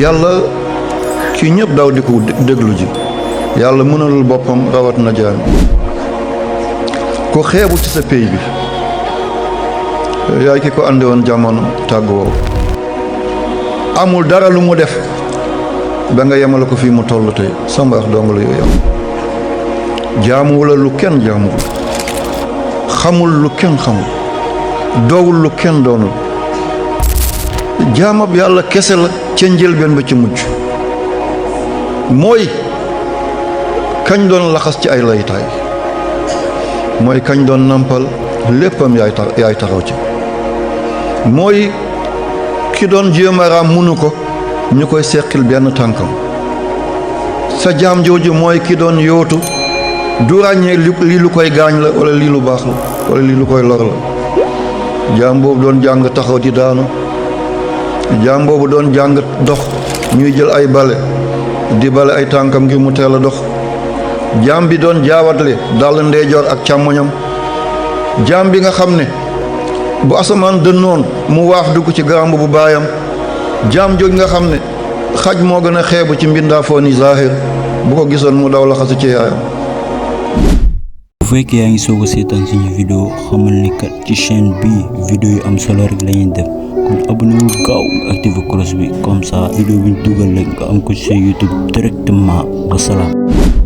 yàlla ki ñëpp daw di ko déglu ji yàlla mënalul boppam rawat na jaam ko xeebu ci sa pey bi yaay ki ko andi woon jamono tàgguwoo amul dara lu mu def ba nga yemale ko fii mu toll tey sa mbaax dong la yooyu jaamuwula lu kenn jaamuwul xamul lu kenn xamul doowul lu kenn doonul jaamab yàlla kese la ca njëlbeen ba ci mujj mooy kañ doon laxas ci ay laytaay mooy kañ doon nampal léppam yaay taxaw ci mooy ki doon jéem a raam munu ko ñu koy seqil benn tànkam sa jaam jooju mooy ki doon yootu du ràññee lii lu koy gaañ la wala lii lu baax la wala lii lu koy lor la jaam boobu doon jàng taxaw di daanu jaam boobu doon jàng dox ñuy jël ay bale di bale ay tànkam ngir mu teel a dox jaam bi doon jaawatle dal ndeyjoor ak càmmoñam jaam bi nga xam ne bu asamaan dënnoon mu waaf dugg ci garamb bu baayam jaam jooj nga xam ne xaj moo gën a xeebu ci mbindaafoo ni zahir bu ko gisoon mu daw laxasu ci yaayam. bu fekkee yaa ngi soog a seetaan suñu vidéo xamal ni kat ci chaîne bi vidéo yu am solo rek lañuy def kon abonné wu gaaw nga activé cloche bi comme ça vidéo bi ñu dugal rek nga am ko ci YouTube directement wasalaam.